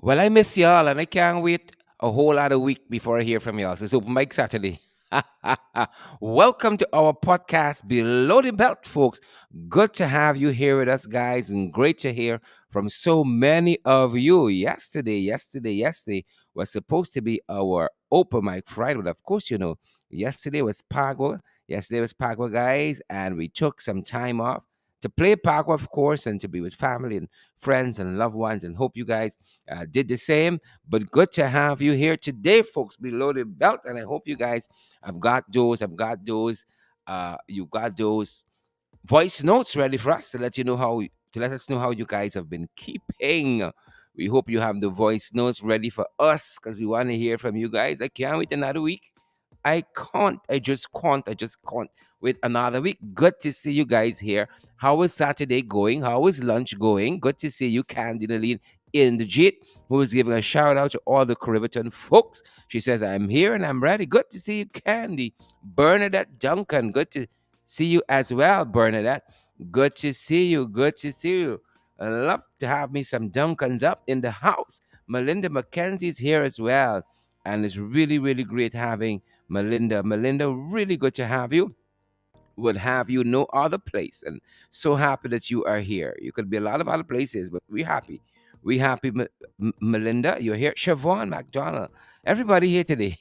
Well, I miss y'all, and I can't wait a whole other week before I hear from y'all. So it's Open Mic Saturday. Welcome to our podcast, Below the Belt, folks. Good to have you here with us, guys, and great to hear from so many of you. Yesterday was supposed to be our Open Mic Friday, but of course, yesterday was Pagua. Yesterday was Pagua, guys, and we took some time off to play Pagua, of course, and to be with family and friends and loved ones, and hope you guys did the same. But good to have you here today, folks, below the belt. And I hope you guys you got those voice notes ready for us to let us know how you guys have been keeping. We hope you have the voice notes ready for us because we want to hear from you guys. I can't wait another week. I can't. I just can't wait another week. Good to see you guys here. How is Saturday going? How is lunch going? Good to see you, Candy Lean in the JIT, who is giving a shout out to all the Cariviton folks. She says, I'm here and I'm ready. Good to see you, Candy. Bernadette Duncan, good to see you as well, Bernadette. Good to see you. Good to see you. I love to have me some Duncans up in the house. Melinda McKenzie's here as well. And it's really, really great having Melinda. Melinda, really good to have you. Would have you no other place. And so happy that you are here. You could be a lot of other places, but we're happy. We happy, Melinda. You're here. Siobhan McDonald. Everybody here today.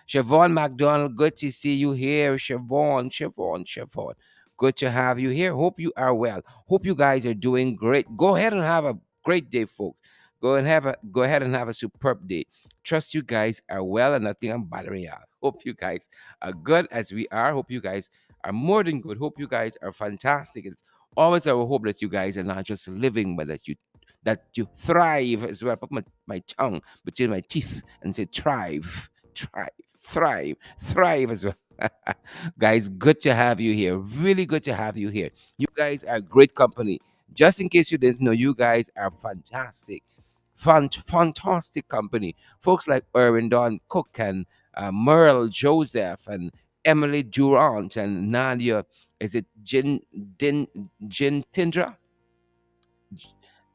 Siobhan McDonald, good to see you here. Siobhan. Good to have you here. Hope you are well. Hope you guys are doing great. Go ahead and have a great day, folks. Go ahead and have a superb day. Trust you guys are well and nothing I'm bothering you. Hope you guys are good as we are. Hope you guys are more than good. Hope you guys are fantastic. It's always our hope that you guys are not just living, but that you thrive as well. Put my tongue between my teeth and say thrive as well. Guys, good to have you here. Really good to have you here. You guys are great company. Just in case you didn't know, you guys are fantastic. Fantastic company. Folks like Erwin Don Cook and Merle Joseph and Emily Durant and Nadia. Is it Tindra?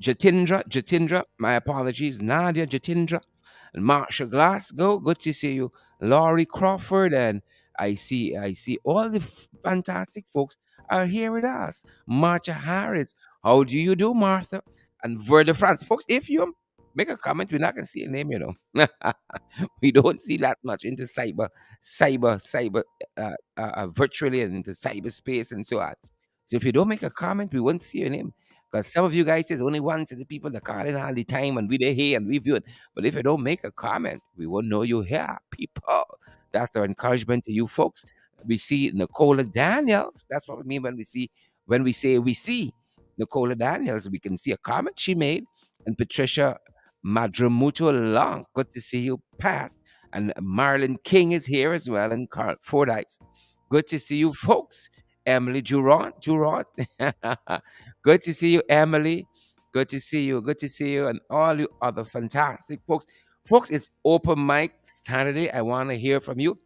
Jatindra, my apologies. Nadia Jatindra and Marsha Glasgow. Good to see you. Laurie Crawford and I see all the fantastic folks are here with us. Martha Harris. How do you do, Martha? And Verda France. Folks, if you make a comment, we're not gonna see your name. We don't see that much into cyber, virtually and into cyberspace and so on. So if you don't make a comment, we won't see your name. Because some of you guys is only one to the people that call in all the time and we they hear and review it. But if you don't make a comment, we won't know you here, people. That's our encouragement to you folks. We see Nicola Daniels. That's what we mean when we say we see Nicola Daniels. We can see a comment she made. And Patricia Madramuto Long. Good to see you, Pat. And Marilyn King is here as well, and Carl Fordyce. Good to see you, folks. Emily Durant. Good to see you, Emily. Good to see you. Good to see you, and all you other fantastic folks. Folks, it's open mic Saturday. I want to hear from you.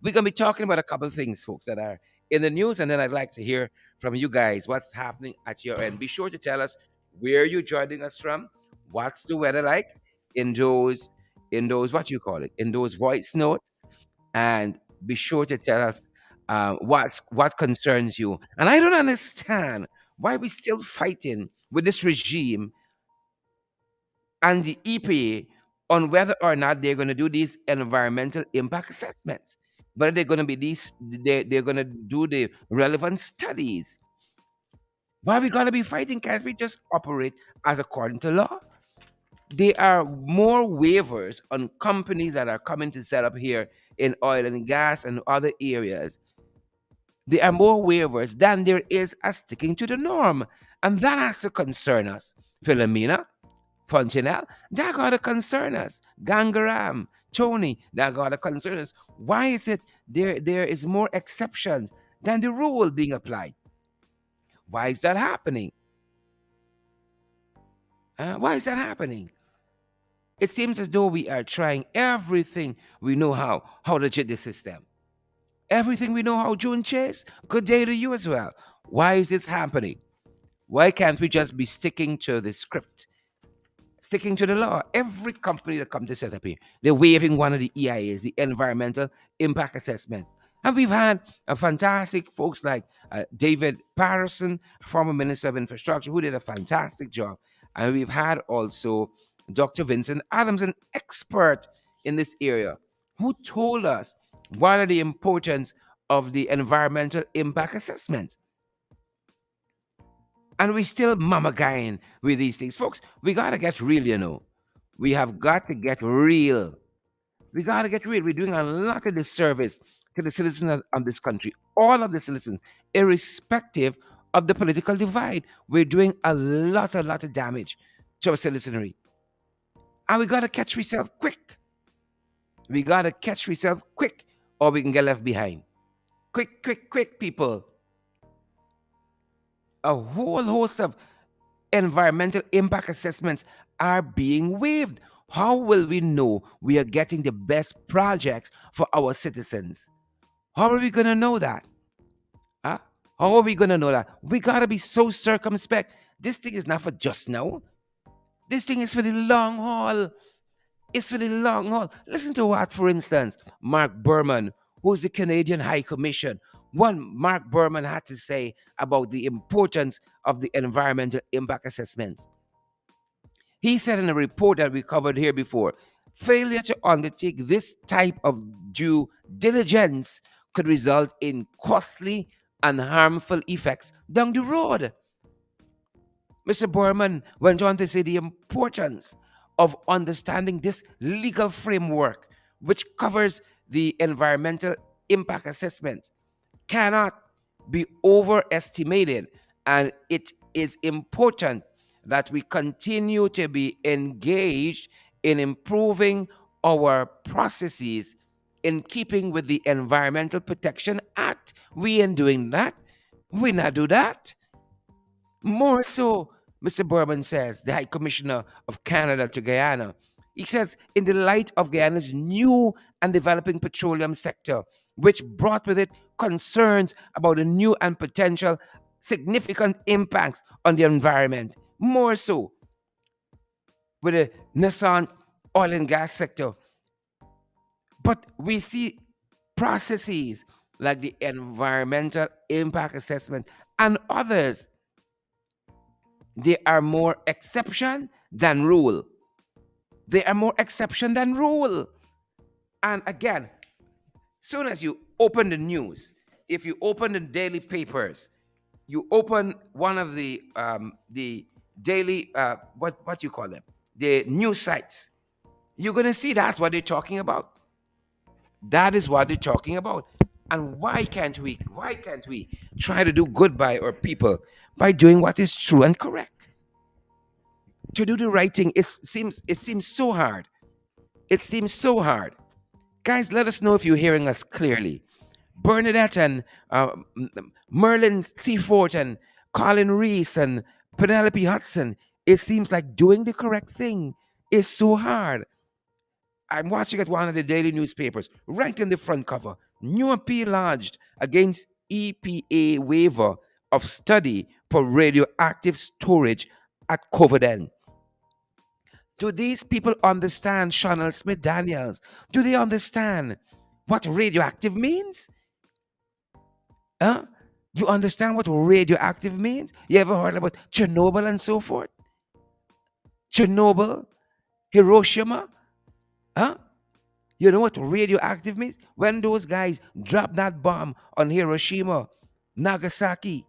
We're going to be talking about a couple of things, folks, that are in the news, and then I'd like to hear from you guys what's happening at your end. Be sure to tell us where you're joining us from, what's the weather like in those what you call it, in those voice notes, and be sure to tell us what concerns you. And I don't understand why we're still fighting with this regime and the EPA on whether or not they're going to do these environmental impact assessments. Whether they're going to be they're going to do the relevant studies. Why we got to be fighting? Can't we just operate as according to law? There are more waivers on companies that are coming to set up here in oil and gas and other areas. There are more waivers than there is as sticking to the norm. And that has to concern us. Philomena, Fontenelle, that gotta concern us. Gangaram, Tony, that gotta concern us. Why is it there is more exceptions than the rule being applied? Why is that happening? Why is that happening? It seems as though we are trying everything we know how to cheat the system. Everything we know how. June Chase, good day to you as well. Why is this happening? Why can't we just be sticking to the script? sticking to the law. Every company that comes to set up here, they're waiving one of the EIAs, the Environmental Impact Assessment. And we've had fantastic folks like David Patterson, former Minister of Infrastructure, who did a fantastic job. And we've had also Dr. Vincent Adams, an expert in this area, who told us what are the importance of the environmental impact assessment. And we still mama guying with these things. Folks, we got to get real, you know. We have got to get real. We got to get real. We're doing a lot of disservice to the citizens of this country, all of the citizens, irrespective of the political divide. We're doing a lot of damage to our citizenry. And we got to catch ourselves quick. We got to catch ourselves quick, or we can get left behind. Quick, quick, quick, people. A whole host of environmental impact assessments are being waived. How will we know we are getting the best projects for our citizens? How are we going to know that? Huh? How are we going to know that? We got to be so circumspect. This thing is not for just now. This thing is for the long haul. It's for the long haul. Listen to what, for instance, Mark Berman, who's the Canadian High Commission, one Mark Berman had to say about the importance of the environmental impact assessments. He said in a report that we covered here before, failure to undertake this type of due diligence could result in costly and harmful effects down the road. Mr. Berman went on to say the importance of understanding this legal framework, which covers the environmental impact assessment, cannot be overestimated, and it is important that we continue to be engaged in improving our processes in keeping with the Environmental Protection Act. We ain't doing that. We not do that. More so, Mr. Bourbon says, the High Commissioner of Canada to Guyana. He says, in the light of Guyana's new and developing petroleum sector, which brought with it concerns about the new and potential significant impacts on the environment, more so with the nascent oil and gas sector. But we see processes like the environmental impact assessment and others, they are more exception than rule. They are more exception than rule. And again, soon as you open the news, if you open the daily papers, you open one of the daily what you call them, the news sites, you're gonna see that's what they're talking about. That is what they're talking about. And why can't we try to do good by our people by doing what is true and correct? To do the right thing, it seems so hard. It seems so hard. Guys, let us know if you're hearing us clearly. Bernadette and Merlin Seafort and Colin Reese and Penelope Hudson, it seems like doing the correct thing is so hard. I'm watching at one of the daily newspapers, right in the front cover, new appeal lodged against EPA waiver of study for radioactive storage at Coverdale. Do these people understand Chanel Smith Daniels? Do they understand what radioactive means? Huh? You understand what radioactive means? You ever heard about Chernobyl and so forth? Chernobyl, Hiroshima? Huh? You know what radioactive means? When those guys dropped that bomb on Hiroshima, Nagasaki,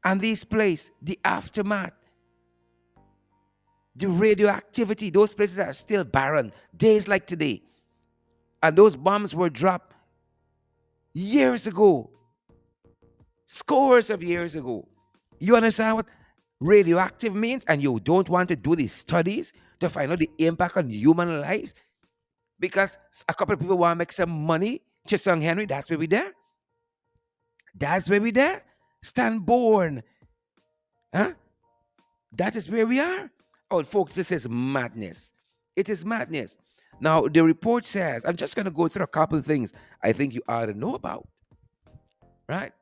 and this place, the aftermath, the radioactivity, those places are still barren, days like today. And those bombs were dropped years ago, scores of years ago. You understand what radioactive means? And you don't want to do these studies to find out the impact on human lives because a couple of people want to make some money. Chisung Henry, that's where we there. That's where we there. Stand born. Huh? That is where we are. Oh, folks, this is madness. It is madness. Now, the report says, I'm just going to go through a couple of things I think you ought to know about, right?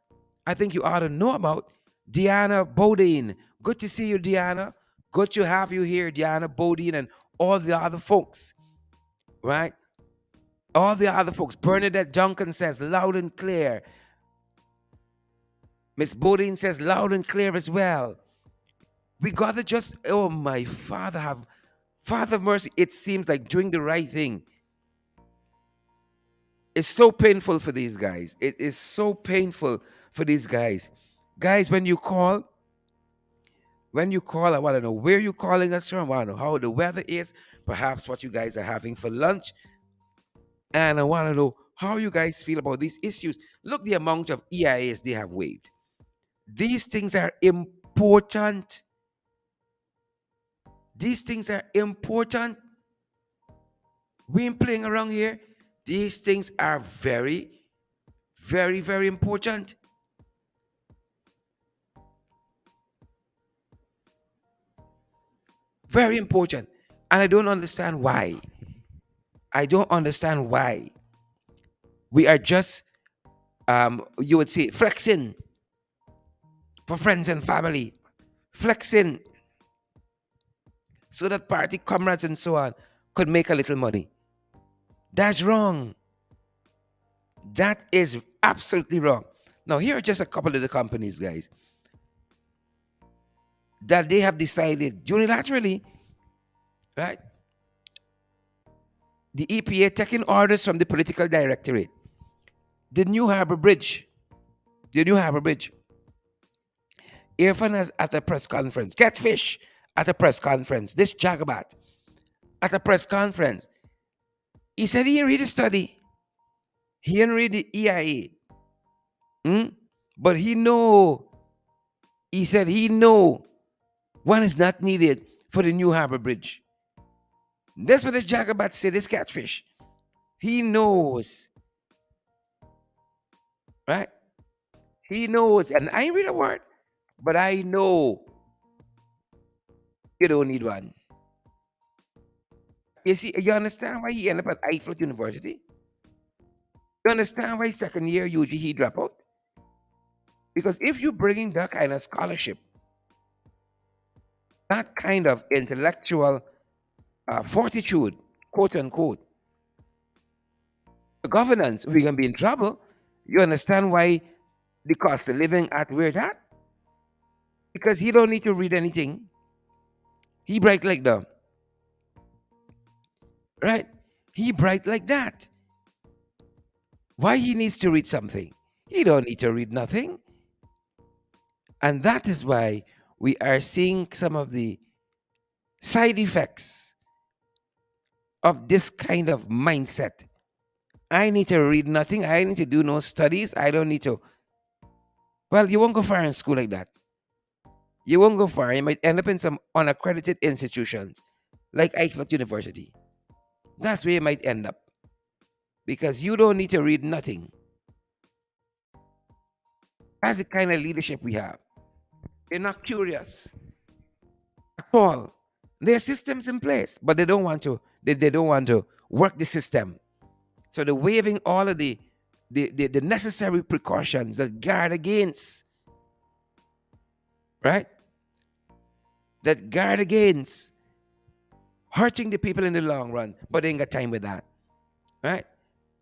I think you ought to know about Deanna Bodine. Good to see you, Deanna. Good to have you here, Diana Bodine, and all the other folks, right? All the other folks. Bernadette Duncan says loud and clear. Miss Bodine says loud and clear as well. We gotta just, oh my Father, have Father of mercy. It seems like doing the right thing is so painful for these guys. It is so painful for these guys. Guys, when you call, I want to know where you're calling us from. I want to know how the weather is, perhaps what you guys are having for lunch. And I want to know how you guys feel about these issues. Look, the amount of EIAs they have waived. These things are important. These things are important. We ain't playing around here. These things are very, very, very important. Very important. And I don't understand why. I don't understand why. We are just, you would say, flexing for friends and family, flexing so that party comrades and so on could make a little money. That's wrong. That is absolutely wrong. Now, here are just a couple of the companies, guys, that they have decided unilaterally, right? The EPA taking orders from the political directorate. The New Harbor Bridge. The New Harbor Bridge. Irfan has at a press conference. Catfish at a press conference. This Jagabat at a press conference. He said he didn't read the study. He didn't read the EIA. Hmm? But he said he know one is not needed for the New Harbor Bridge. That's what this Jagabat said, this catfish. He knows, right? He knows. And I ain't read a word, but I know you don't need one. You see, you understand why he ended up at Eiffel University? You understand why second year UG he drop out? Because if you're bringing that kind of scholarship, that kind of intellectual fortitude, quote unquote, the governance, we're going to be in trouble. You understand why the cost of living at where it at? Because he don't need to read anything. He bright like them, right? He bright like that. Why he needs to read something? He don't need to read nothing. And that is why we are seeing some of the side effects of this kind of mindset. I need to read nothing. I need to do no studies. I don't need to. Well, you won't go far in school like that. You won't go far. You might end up in some unaccredited institutions like Eiffel University. That's where you might end up because you don't need to read nothing. That's the kind of leadership we have. They're not curious at all. There are systems in place, but they don't want to. They don't want to work the system. So they're waiving all of the necessary precautions that guard against, right? That guard against hurting the people in the long run, but they ain't got time with that, right?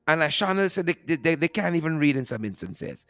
And as Chanel said, they can't even read in some instances.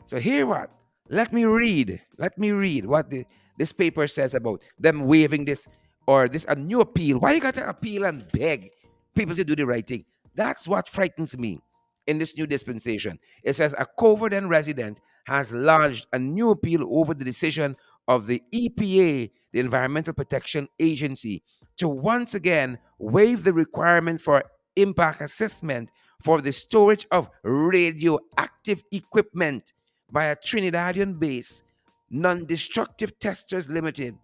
So here what? Let me read. Let me read what this paper says about them waiving this or this a new appeal. Why you got to appeal and beg people to do the right thing? That's what frightens me in this new dispensation. It says a Coverdale resident has lodged a new appeal over the decision of the EPA, the Environmental Protection Agency, to once again waive the requirement for impact assessment for the storage of radioactive equipment by a Trinidadian based non destructive testers limited,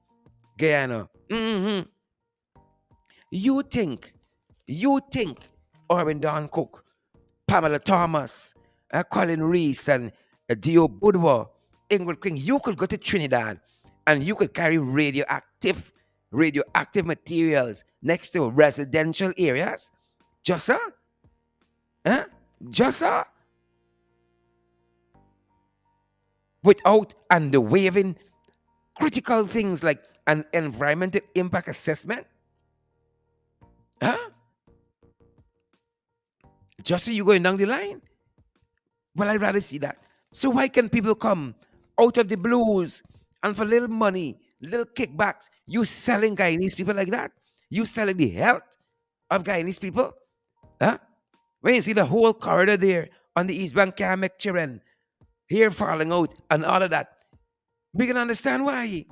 Guyana. You think, you think, Orvin Don Cook, Pamela Thomas, Colin Reese, and Dio Budwa, Ingrid King, you could go to Trinidad and you could carry radioactive materials next to residential areas? Just so? Huh? Just so? Without and the waiving. critical things like an environmental impact assessment. Huh? Just so you going down the line. Well, I'd rather see that. So why can people come out of the blues and for little money, little kickbacks, you selling Guyanese people like that? You selling the health of Guyanese people? Huh? When you see the whole corridor there on the East Bank can't make children, hair falling out and all of that. We can understand why.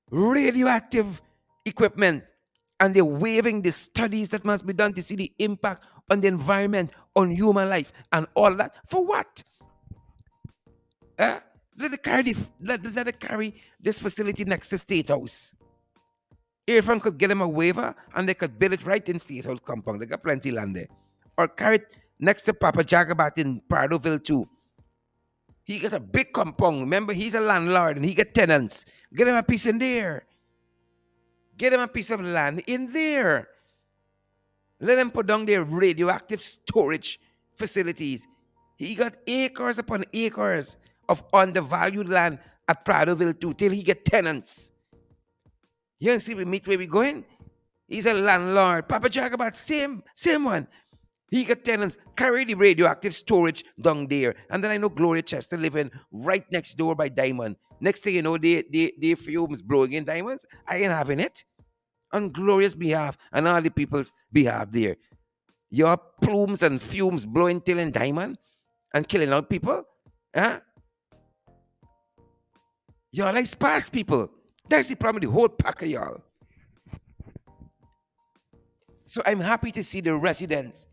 Radioactive equipment, and they're waiving the studies that must be done to see the impact on the environment, on human life, and all that. For what? Uh, let it carry this facility next to State House. Irfan could get them a waiver and they could build it right in State House compound. They got plenty land there. Or carry it next to Papa Jagabat in Pardoville too. He got a big compound. Remember, he's a landlord and he got tenants. Get him a piece in there. Get him a piece of land in there. Let them put down their radioactive storage facilities. He got acres upon acres of undervalued land at Pradoville too, till he get tenants. You see we meet where we going? He's a landlord. Papa Jagabat, same one. He got tenants, carry the radioactive storage down there. And then I know Gloria Chester living right next door by Diamond. Next thing you know, they fumes blowing in diamonds. I ain't having it. On Gloria's behalf and all the people's behalf there. Your plumes and fumes blowing till in diamond and killing out people. Huh? Y'all like sparse people. That's the problem with the whole pack of y'all. So I'm happy to see the residents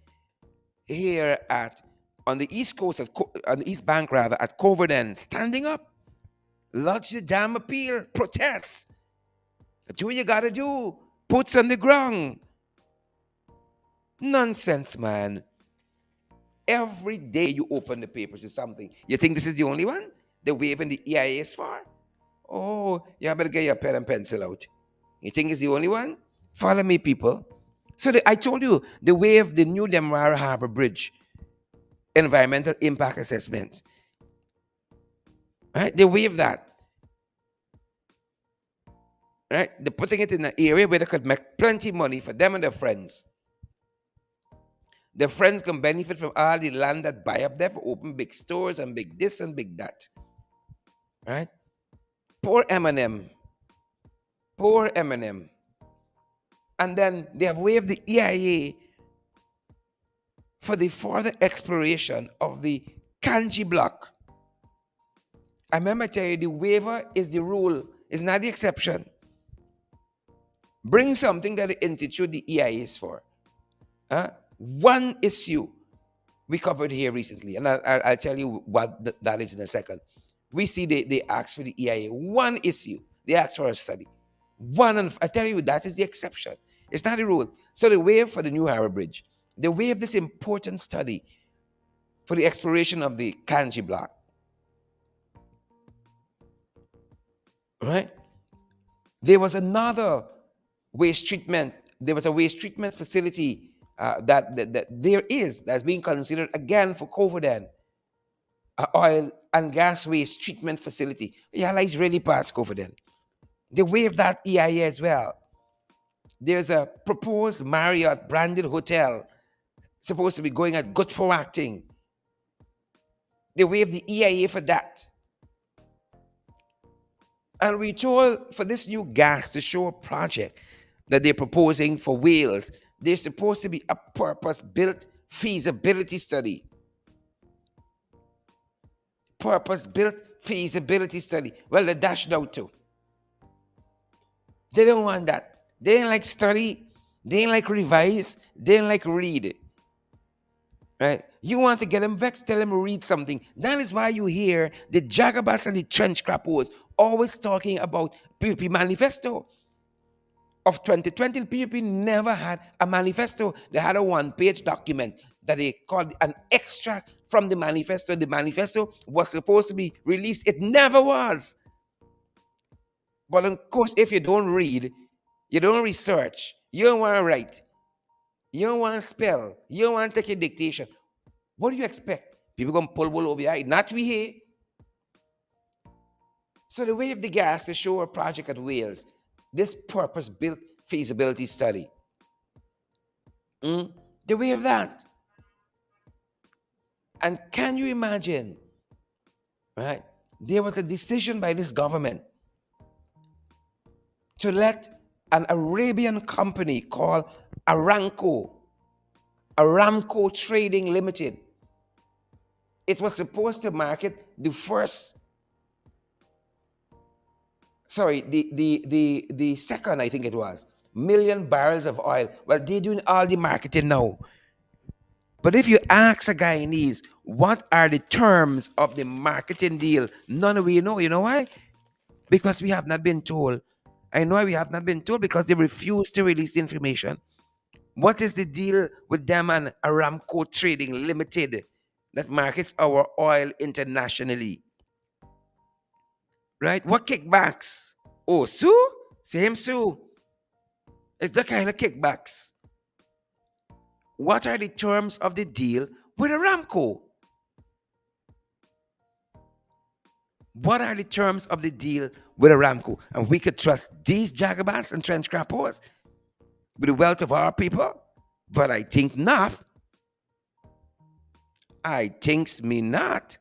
here at on the east coast on the east bank rather at Coverdale standing up, lodge the damn appeal, protest. Do what you gotta do. Boots on the ground. Nonsense, man. Every day you open the papers is something. You think this is the only one? They're waving the EIAs for? Oh, you better get your pen and pencil out. You think it's the only one? Follow me, people. So I told you, they wave the new Demerara Harbor Bridge environmental impact assessment. Right? They waive that. Right? They're putting it in an area where they could make plenty of money for them and their friends. Their friends can benefit from all the land that buy up there for open big stores and big this and big that. Right? Poor Eminem. Poor Eminem. And then they have waived the EIA for the further exploration of the Kanji block. I remember telling you the waiver is the rule, it's not the exception. Bring something that the institute the EIA is for. One issue we covered here recently, and I'll tell you what that is in a second. We see they ask for the EIA. One issue, they ask for a study. One, and I tell you, that is the exception. It's not the rule. So they waive for the New Harbor Bridge. They waive this important study for the exploration of the Kanji block. Right? There was another waste treatment. There was a waste treatment facility that's being considered again for Coverdale. Oil and gas waste treatment facility. Yeah, it's really past Coverdale. They waived that EIA as well. There's a proposed Marriott branded hotel supposed to be going at good for acting. They waived the EIA for that. And we told for this new gas to show project that they're proposing for Wales, there's supposed to be a purpose-built feasibility study. Purpose-built feasibility study. Well, they dashed out too. They don't want that. They ain't like study. They ain't like revise. They ain't like read. Right? You want to get them vexed, tell them to read something. That is why you hear the Jagabats and the trench crappos always talking about PUP manifesto. Of 2020, PUP never had a manifesto. They had a one-page document that they called an extract from the manifesto. The manifesto was supposed to be released. It never was. But of course, if you don't read, you don't research, you don't want to write, you don't want to spell, you don't want to take your dictation, what do you expect? People going to pull wool over your eye? Not we here. So the way of the gas to show a project at Wales, this purpose-built feasibility study. Mm, the way of that. And can you imagine, right? There was a decision by this government to let an Arabian company called Aramco, Aramco Trading Limited. It was supposed to market the first, sorry, the second, I think it was, million barrels of oil. Well, they're doing all the marketing now. But if you ask a Guyanese, what are the terms of the marketing deal? None of we know. You know why? Because we have not been told. I know we have not been told because they refuse to release the information. What is the deal with them and Aramco Trading Limited that markets our oil internationally? Right? What kickbacks? Oh, Sue? Same Sue. It's the kind of kickbacks. What are the terms of the deal with Aramco? What are the terms of the deal with Aramco? And we could trust these jagabats and trench crappers with the wealth of our people? But I think not. I thinks me not.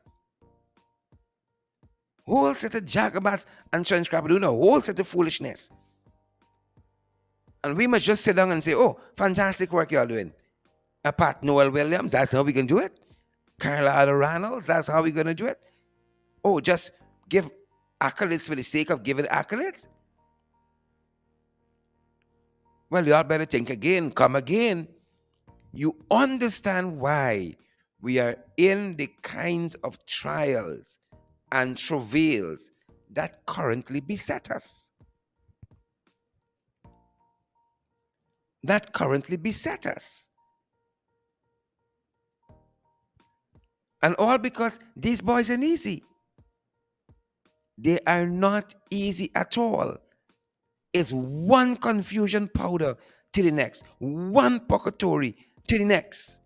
Whole set of jagabats and trench crappers doing a whole set of foolishness. And we must just sit down and say, oh, fantastic work y'all doing. Pat Noel Williams, that's how we can do it. Carla Reynolds, that's how we're going to do it. Oh, just give accolades for the sake of giving accolades? Well, y'all better think again, come again. You understand why we are in the kinds of trials and travails that currently beset us. That currently beset us. And all because these boys are easy. They are not easy at all. It's one confusion powder to the next, one purgatory to the next.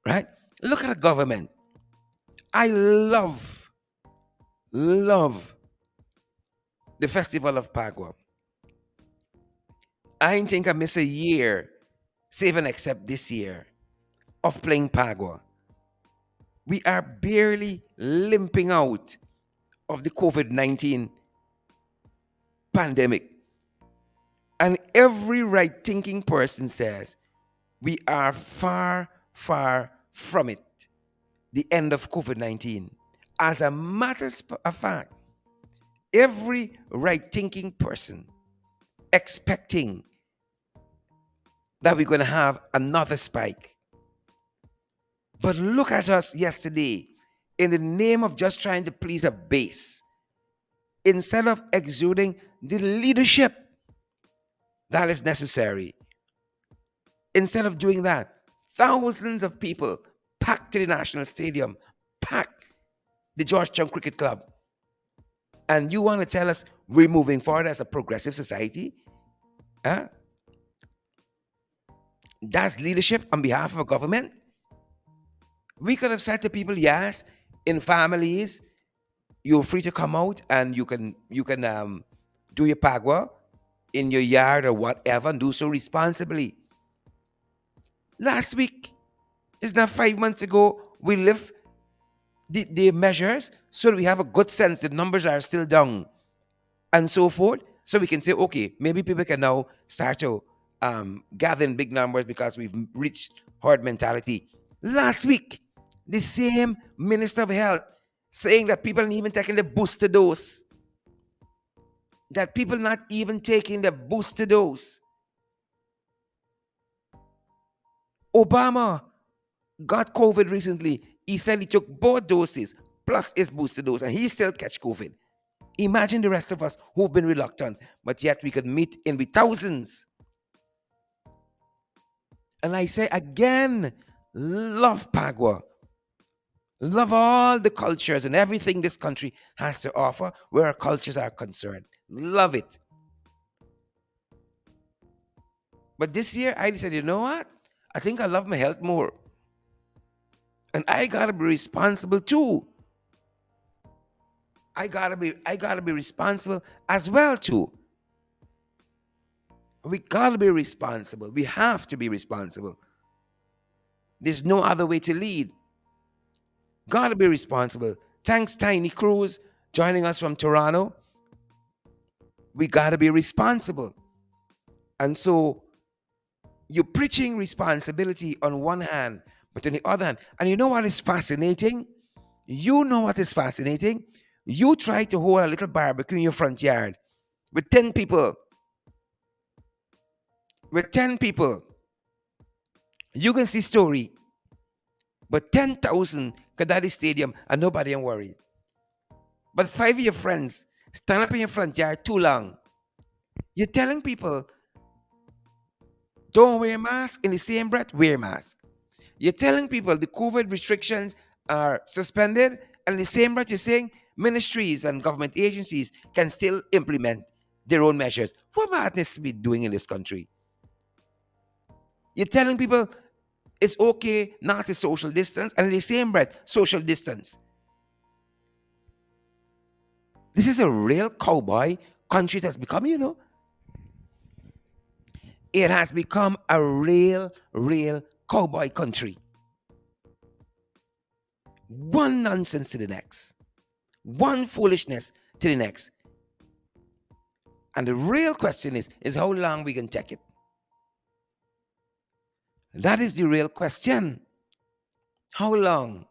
Right? Look at the government. I love the Festival of Pagua. I ain't think I miss a year, save and except this year, of playing Pagua. We are barely limping out of the COVID-19 pandemic. And every right thinking person says we are far, far from it, the end of COVID-19. As a matter of fact, every right thinking person expecting that we're going to have another spike. But look at us yesterday. In the name of just trying to please a base, instead of exuding the leadership that is necessary, instead of doing that, thousands of people packed to the National Stadium, packed the Georgetown Cricket Club. And you want to tell us we're moving forward as a progressive society? Huh? That's leadership on behalf of a government? We could have said to people, yes, in families, you're free to come out and you can do your pagua in your yard or whatever and do so responsibly. Last week, it's not 5 months ago, we lift the measures so that we have a good sense the numbers are still down and so forth. So we can say, okay, maybe people can now start to gather in big numbers because we've reached herd mentality. Last week, the same Minister of Health saying that people aren't even taking the booster dose. That people not even taking the booster dose. Obama got COVID recently. He said he took both doses plus his booster dose and he still catch COVID. Imagine the rest of us who've been reluctant, but yet we could meet in the thousands. And I say again, love Pagua. Love all the cultures and everything this country has to offer where our cultures are concerned. Love it. But this year, I decided, you know what? I think I love my health more. And I got to be responsible too. I gotta be responsible as well too. We gotta be responsible. We have to be responsible. There's no other way to lead. Gotta be responsible. Thanks, Tiny Cruz, joining us from Toronto. We gotta be responsible. And so you're preaching responsibility on one hand, but on the other hand, and you know what is fascinating? You know what is fascinating? You try to hold a little barbecue in your front yard with 10 people. With 10 people, you can see story, but 10,000 Kadadi Stadium and nobody ain't worried. But five of your friends stand up in your front yard too long. You're telling people, don't wear a mask. In the same breath, wear a mask. You're telling people the COVID restrictions are suspended, and in the same breath, you're saying ministries and government agencies can still implement their own measures. What madness we doing in this country? You're telling people it's okay not to social distance, and in the same breath, social distance. This is a real cowboy country that's become. It has become a real cowboy country. One nonsense to the next, one foolishness to the next. And the real question is how long we can take it. That is the real question. How long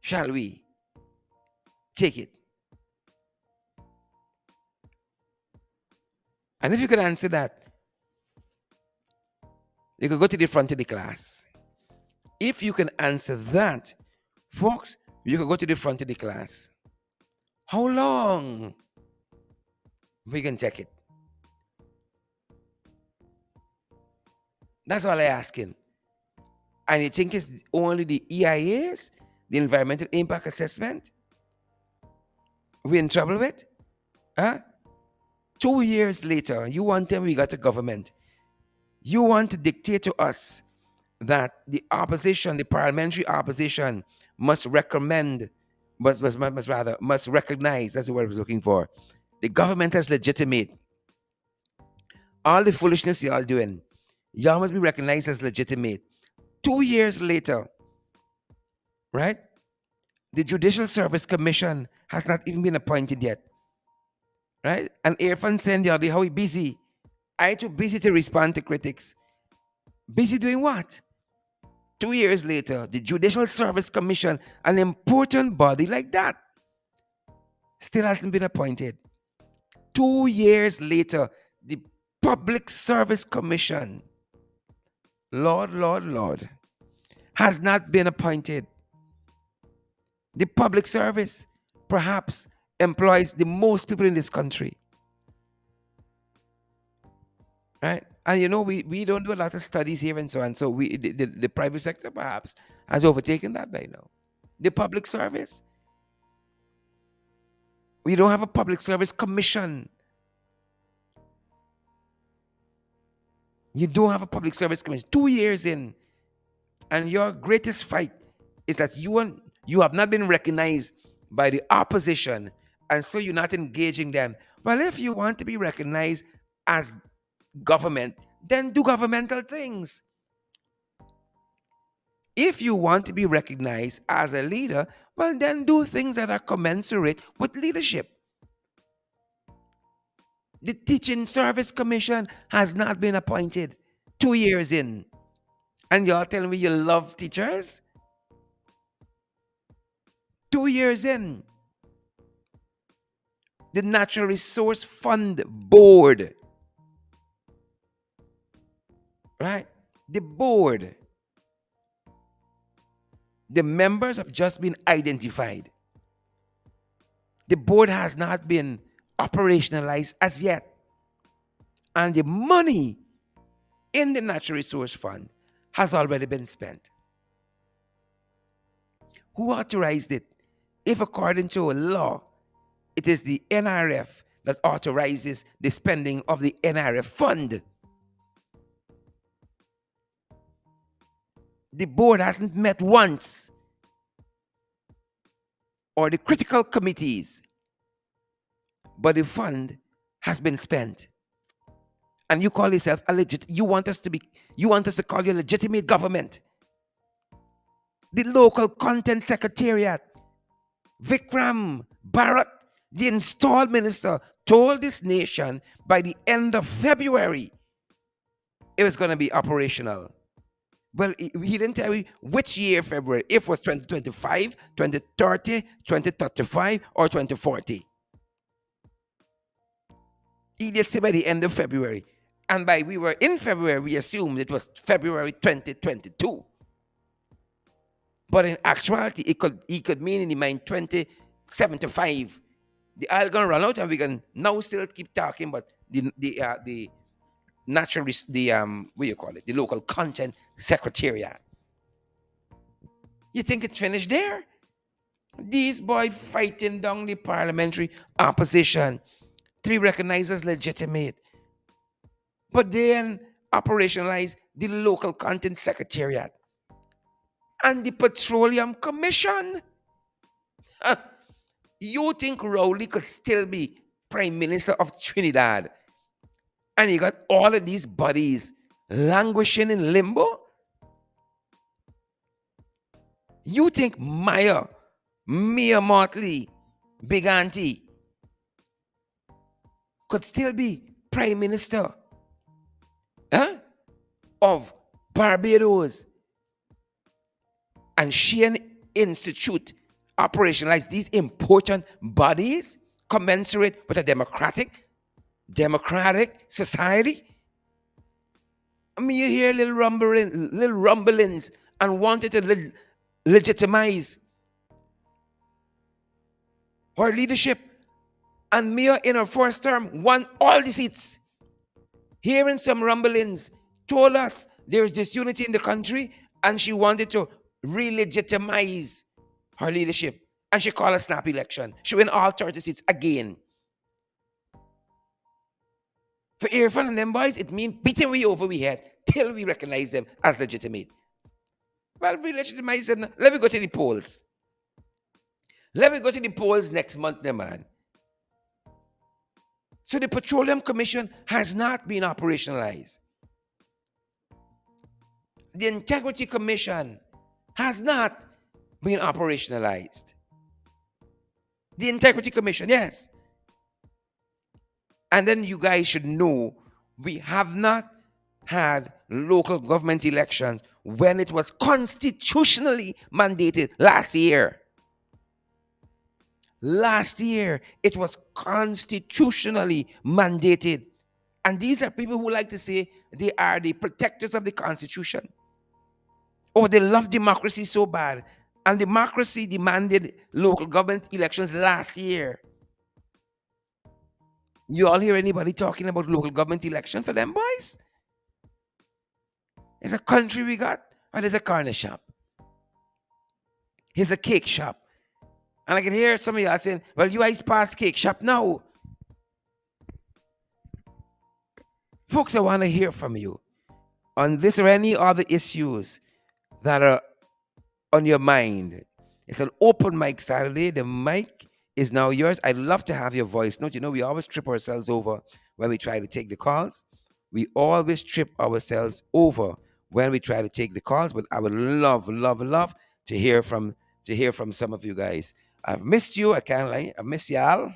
shall we take it? And if you could answer that, you could go to the front of the class. If you can answer that, folks, you could go to the front of the class. How long we can take it? That's all I'm asking. And you think it's only the EIAs, the environmental impact assessment, we're in trouble with? Huh? 2 years later, you want them, we got a government. You want to dictate to us that the opposition, the parliamentary opposition, must recommend, must recognize, that's the word I was looking for, the government as legitimate. All the foolishness y'all doing, y'all must be recognized as legitimate. 2 years later, right? The Judicial Service Commission has not even been appointed yet, right? And Irfan said the other day how he busy. I too busy to respond to critics. Busy doing what? 2 years later, the Judicial Service Commission, an important body like that, still hasn't been appointed. 2 years later, the Public Service Commission, Lord, has not been appointed. The public service perhaps employs the most people in this country. Right? And we don't do a lot of studies here and so on. So the private sector perhaps has overtaken that by now. The public service. We don't have a public service commission. You don't have a public service commission. 2 years in, and your greatest fight is that you have not been recognized by the opposition, and so you're not engaging them. Well, if you want to be recognized as government, then do governmental things. If you want to be recognized as a leader, well, then do things that are commensurate with leadership. The Teaching Service Commission has not been appointed 2 years in. And y'all telling me you love teachers? 2 years in. The Natural Resource Fund Board, right? The board. The members have just been identified. The board has not been operationalized as yet. And the money in the Natural Resource Fund has already been spent. Who authorized it? If according to a law, it is the NRF that authorizes the spending of the NRF fund. The board hasn't met once. or the critical committees, but the fund has been spent. And you call yourself a legit, you want us to call you a legitimate government. The local content secretariat, Vikram Bharat, the installed minister, told this nation by the end of February it was going to be operational. Well, he didn't tell me which year February, if it was 2025, 2030, 2035, or 2040. He did say by the end of February. And by we were in February, we assumed it was February 2022. But in actuality, it could mean in the mind 2075. The oil gonna run out, and we can now still keep talking, but the natural the what you call it, the local content secretariat. You think it's finished there? These boys fighting down the parliamentary opposition to be recognized as legitimate, but then operationalize the local content secretariat and the Petroleum Commission. You think Rowley could still be Prime Minister of Trinidad, and you got all of these bodies languishing in limbo? You think Mia Motley, Big Auntie, could still be Prime Minister, huh, of Barbados, and Sheehan Institute operationalize these important bodies commensurate with a democratic society? I mean, you hear little rumblings, and wanted to legitimize her leadership. And Mia, in her first term, won all the seats. Hearing some rumblings, told us there's disunity in the country, and she wanted to re-legitimize her leadership. And she called a snap election. She won all 30 seats again. For Irfan and them boys, it means beating we over we head till we recognize them as legitimate. Well, we legitimize them. Let me go to the polls. Let me go to the polls next month, man. So the Petroleum Commission has not been operationalized. The Integrity Commission has not been operationalized. The Integrity Commission, yes. And then you guys should know we have not had local government elections when it was constitutionally mandated last year. Last year, it was constitutionally mandated. And these are people who like to say they are the protectors of the Constitution. Oh, they love democracy so bad. And democracy demanded local government elections last year. You all hear anybody talking about local government election for them boys? It's a country we got, or there's a corner shop. Here's a cake shop. And I can hear some of y'all saying, well, you guys pass cake shop now. Folks, I want to hear from you on this or any other issues that are on your mind. It's an open mic Saturday. The mic is now yours. I'd love to have your voice note. You know, we always trip ourselves over when we try to take the calls. We always trip ourselves over when we try to take the calls. But I would love to hear from some of you guys. I've missed you. I can't lie. I miss y'all.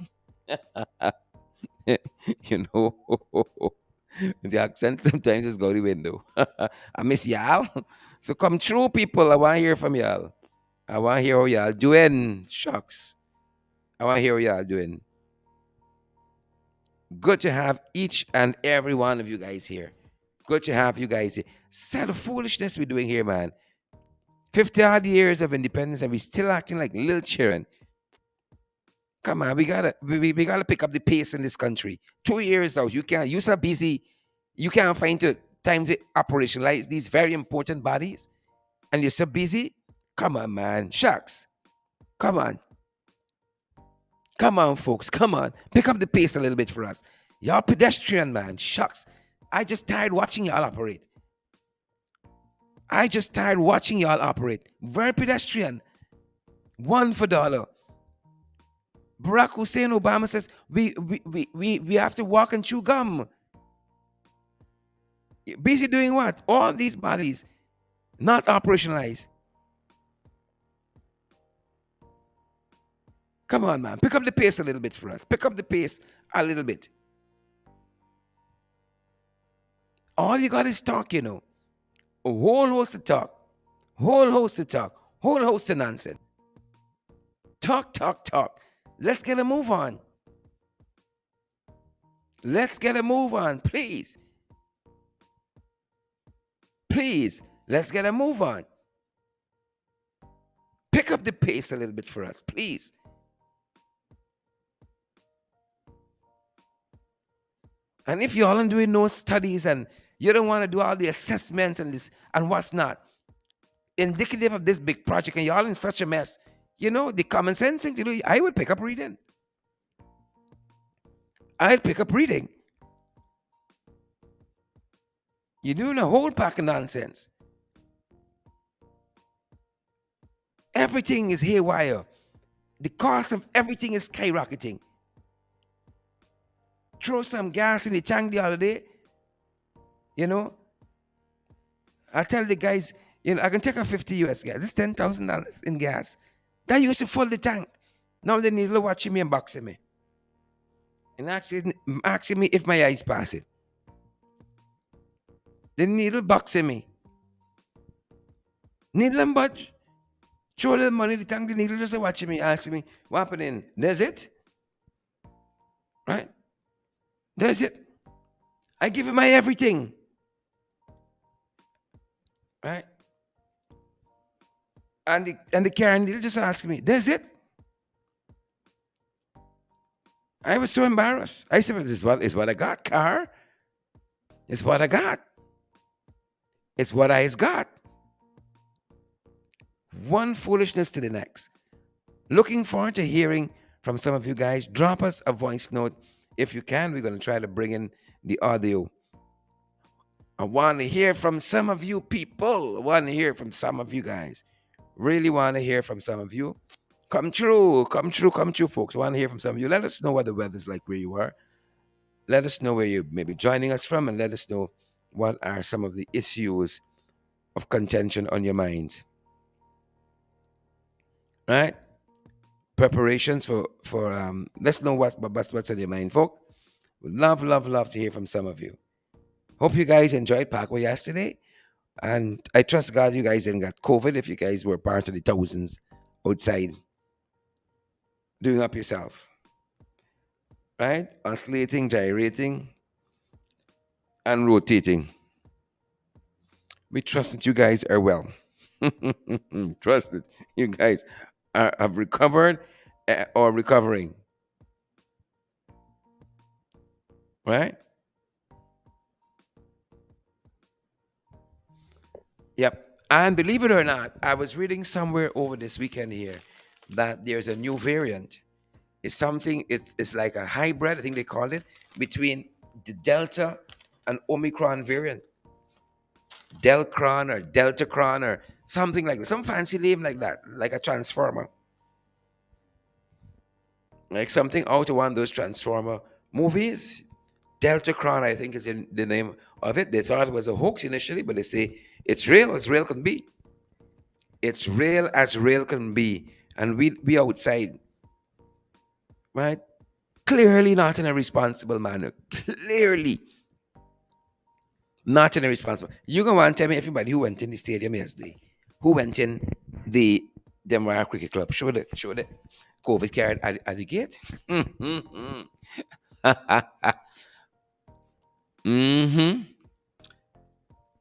You know, the accent sometimes is go the window. I miss y'all. So come true, people. I want to hear from y'all. I want to hear how y'all doing. Shucks. I want to hear how y'all doing. Good to have each and every one of you guys here. Good to have you guys here. Set of foolishness we're doing here, man. 50 odd years of independence and we still acting like little children. Come on, we gotta pick up the pace in this country. 2 years out, you're so busy, you can't find the time to operationalize these very important bodies, and you're so busy. Come on, man, shucks. Come on, folks. Come on, pick up the pace a little bit for us. Y'all pedestrian, man. Shucks. I just tired watching y'all operate. Very pedestrian. One for dollar. Barack Hussein Obama says we have to walk and chew gum. Busy doing what? All these bodies not operationalized. Come on, man. Pick up the pace a little bit for us. Pick up the pace a little bit. All you got is talk, you know. A whole host of talk. Whole host of talk. Whole host of nonsense. Talk, talk, talk. Let's get a move on. Let's get a move on, please. Please, let's get a move on. Pick up the pace a little bit for us, please. And if y'all aren't doing no studies and you don't want to do all the assessments and this and what's not, indicative of this big project, and y'all in such a mess, the common sense thing to do, I would pick up reading. I'd pick up reading. You're doing a whole pack of nonsense. Everything is haywire. The cost of everything is skyrocketing. Throw some gas in the tank the other day. You know, I tell the guys, I can take a 50 US gas. It's $10,000 in gas. That used to fill the tank. Now they need to watching me and boxing me. And asking me if my eyes pass it. The needle boxing me. Needle and budge. Throw a little money, the tank, the needle just watching me, asking me, what happening? There's it. Right? There's it. I give him my everything. Right? And the Karen needle just asking me, there's it. I was so embarrassed. I said, it's what I got, car. It's what I got. It's what I got. One foolishness to the next. Looking forward to hearing from some of you guys. Drop us a voice note if you can. We're going to try to bring in the audio. I want to hear from some of you people. I want to hear from some of you guys. Really want to hear from some of you. Come true, folks. I want to hear from some of you. Let us know what the weather's like where you are. Let us know where you may be joining us from, and let us know what are some of the issues of contention on your mind. Right? Preparations for let's know what's on your mind, folks. Would love to hear from some of you. Hope you guys enjoyed Parkway yesterday. And I trust God you guys didn't get COVID if you guys were part of the thousands outside doing up yourself. Right? Oscillating, gyrating, and rotating. We trust that you guys are well. Trust that you guys have recovered or recovering. Right? Yep. And believe it or not, I was reading somewhere over this weekend here that there's a new variant. It's like a hybrid, I think they call it, between the Delta and Omicron variant. Delcron or Deltacron or something like that. Some fancy name like that, like a transformer. Like something out of one of those transformer movies. Deltacron, I think is in the name of it. They thought it was a hoax initially, but they say it's real as real can be. It's real as real can be. And we outside, right? Clearly not in a responsible manner. Clearly not in a responsible. You gonna want to tell me everybody who went in the stadium yesterday, who went in the Denmark Cricket Club, show the COVID card at the gate. Mm-hmm. Mm-hmm.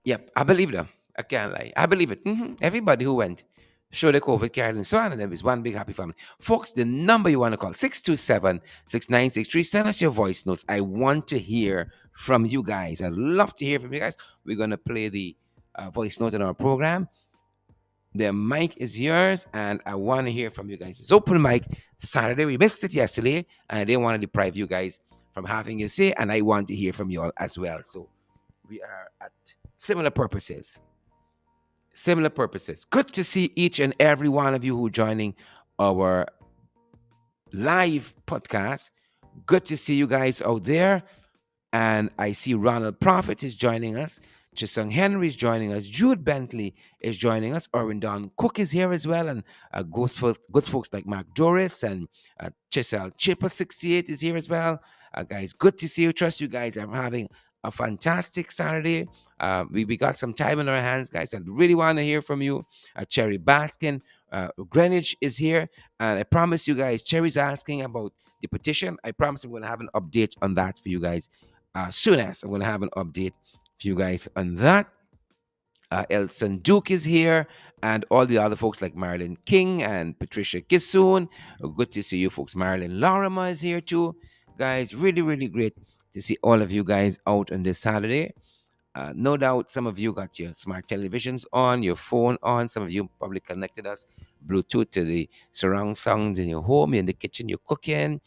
Yep, I believe them. I can't lie. I believe it. Everybody who went, show the COVID card and so on, and there was one big happy family. Folks, the number you want to call, 627-6963. Send us your voice notes. I want to hear from you guys. I'd love to hear from you guys. We're going to play the voice note in our program. The mic is yours, and I want to hear from you guys. It's open mic Saturday. We missed it yesterday, and I didn't want to deprive you guys from having your say, and I want to hear from you all as well. So we are at similar purposes. Similar purposes. Good to see each and every one of you who are joining our live podcast. Good to see you guys out there. And I see Ronald Prophet is joining us. Chisung Henry is joining us. Jude Bentley is joining us. Orwin Don Cook is here as well. And good folks like Mark Doris and Chisel Chipper 68 is here as well. Guys, good to see you. Trust you guys are having a fantastic Saturday. We got some time in our hands, guys. I really want to hear from you. Cherry Baskin, Greenwich is here. And I promise you guys, Cherry's asking about the petition. I promise I'm going to have an update on that for you guys soon as I'm going to have an update for you guys on that. Elson Duke is here, and all the other folks like Marilyn King and Patricia Kissoon. Good to see you folks. Marilyn Lorimer is here too. Guys, really, really great to see all of you guys out on this Saturday. No doubt some of you got your smart televisions on, your phone on. Some of you probably connected us Bluetooth to the surround sounds in your home, in the kitchen, you're cooking.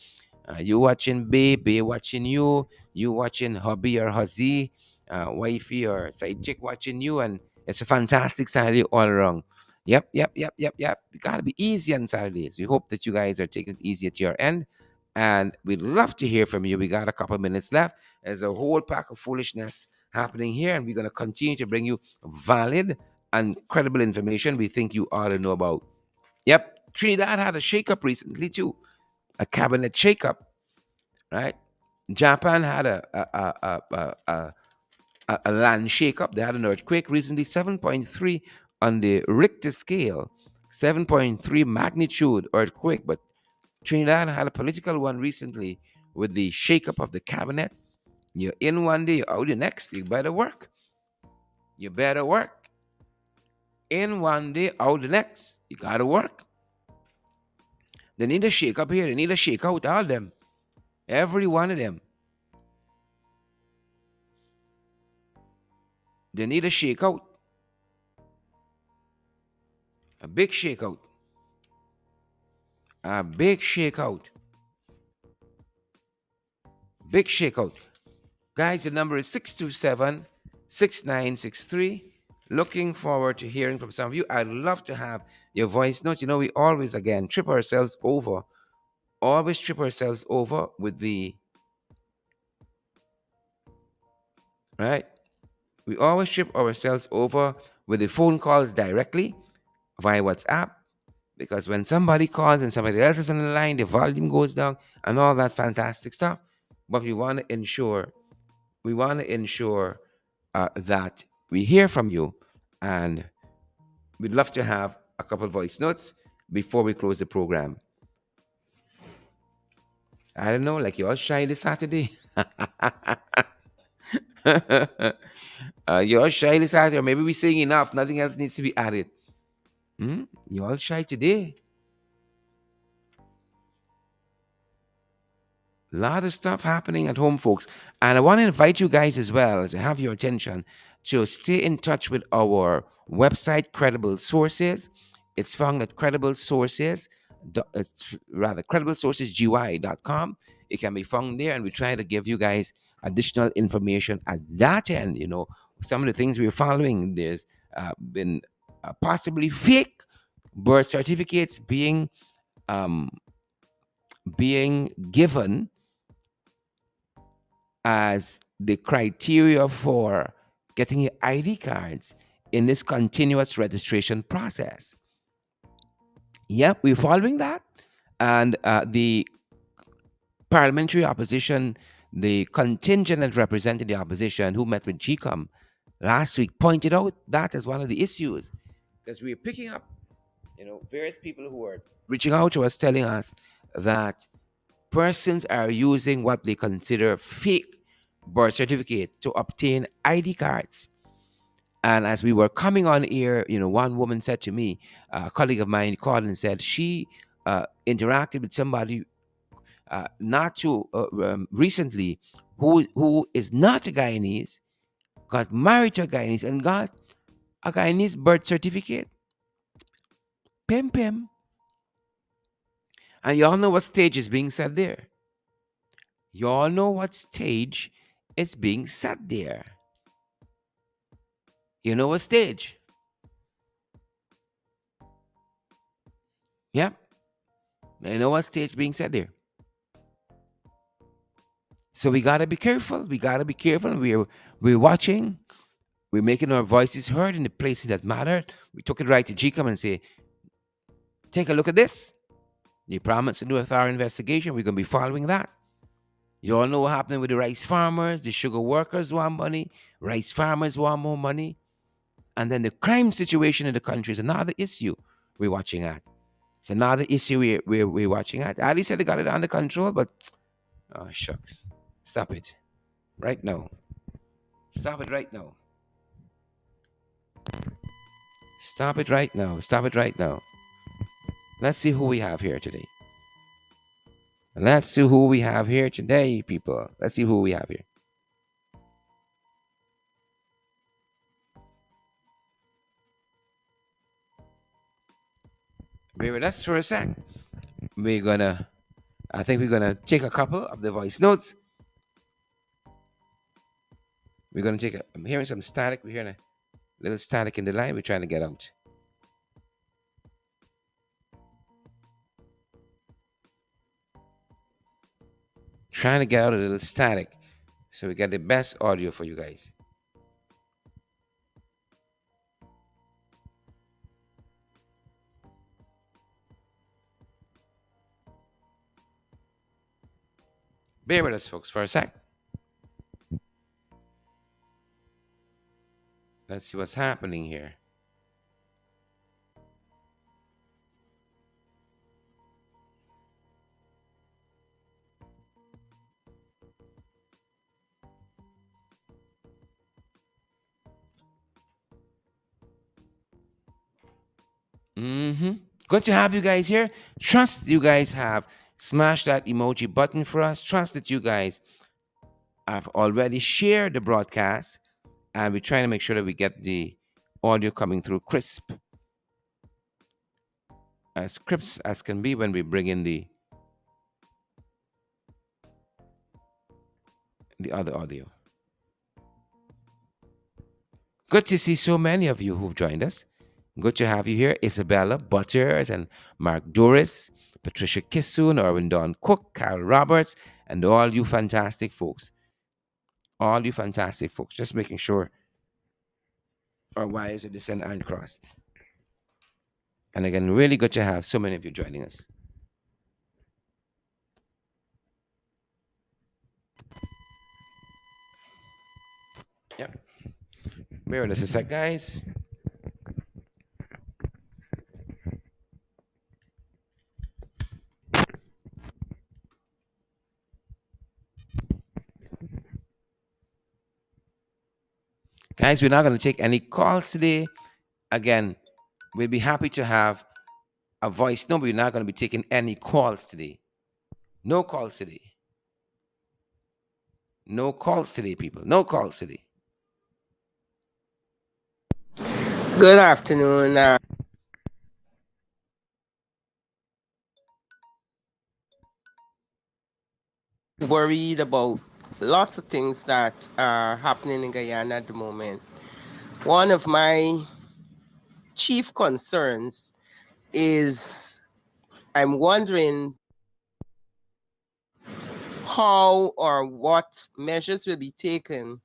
You watching babe watching you watching hubby or huzzy, wifey or side chick watching you, and it's a fantastic Saturday all around. Yep. You gotta be easy on Saturdays. We hope that you guys are taking it easy at your end, and we'd love to hear from you. We got a couple of minutes left. There's a whole pack of foolishness happening here, and we're gonna continue to bring you valid and credible information we think you ought to know about. Yep, Trinidad had a shakeup recently too, a cabinet shakeup, right? Japan had a land shakeup. They had an earthquake recently, 7.3 on the Richter scale, 7.3 magnitude earthquake. But Trinidad had a political one recently with the shakeup of the cabinet. You're in one day, you're out the next. You better work. You better work. In one day, out the next. You gotta work. They need a shake up here. They need a shake out all of them. Every one of them. They need a shake out. A big shake out. A big shakeout. Big shakeout. Guys, the number is 627 6963. Looking forward to hearing from some of you. I'd love to have your voice notes. You know, we always, again, trip ourselves over. Always trip ourselves over with the, right? We always trip ourselves over with the phone calls directly via WhatsApp. Because when somebody calls and somebody else is on the line, the volume goes down and all that fantastic stuff. But we want to ensure that we hear from you, and we'd love to have a couple voice notes before we close the program. I don't know, like you're all shy this Saturday. You're all shy this Saturday, or maybe we're saying enough. Nothing else needs to be added. You're all shy today. A lot of stuff happening at home, folks. And I want to invite you guys as well, as I have your attention, to stay in touch with our website, Credible Sources. It's found at Credible Sources, it's rather crediblesourcesgy.com. It can be found there, and we try to give you guys additional information at that end. You know, some of the things we're following, there's been possibly fake birth certificates um, being given as the criteria for getting your ID cards in this continuous registration process. Yep, we're following that. And the parliamentary opposition, the contingent that represented the opposition who met with GCOM last week, pointed out that as one of the issues. Because we're picking up, various people who are reaching out to us telling us that persons are using what they consider fake birth certificate to obtain ID cards. And as we were coming on here, one woman said to me, a colleague of mine called and said she interacted with somebody not too recently who is not a Guyanese, got married to a Guyanese and got a Guyanese birth certificate. Pim pim. And y'all know what stage is being said there. Y'all know what stage is being set there. You know what stage? Yep. You know what stage being said there? So we gotta be careful. We gotta be careful. We're watching. We're making our voices heard in the places that matter. We took it right to GCOM and say, take a look at this. You promised to do a thorough investigation. We're gonna be following that. You all know what happened with the rice farmers, the sugar workers want money, rice farmers want more money. And then the crime situation in the country is another issue we're watching at. It's another issue we're watching at. Ali said they got it under control, but oh shucks. Stop it. Right now. Stop it right now. Stop it right now. Stop it right now. Let's see who we have here today. Let's see who we have here today, people. Let's see who we have here. Bear with us for a sec. We're gonna, I think we're gonna take a couple of the voice notes. We're gonna take I'm hearing some static. We're hearing a little static in the line. We're trying to get out. Trying to get out a little static so we get the best audio for you guys. Bear with us, folks, for a sec. Let's see what's happening here. Mm-hmm. Good to have you guys here. Trust you guys have smashed that emoji button for us. Trust that you guys have already shared the broadcast, and we're trying to make sure that we get the audio coming through crisp, as crisp as can be when we bring in the other audio. Good to see so many of you who've joined us. Good to have you here. Isabella Butters and Mark Doris, Patricia Kissoon, Erwin Don Cook, Carol Roberts, and all you fantastic folks. All you fantastic folks. Just making sure our wires of descent aren't crossed. And again, really good to have so many of you joining us. Yep. Bear with us a sec, guys. Guys, we're not going to take any calls today. Again, we'll be happy to have a voice. No, we're not going to be taking any calls today. No calls today. No calls today, people. No calls today. Good afternoon. Worried about lots of things that are happening in Guyana at the moment. One of my chief concerns is I'm wondering how or what measures will be taken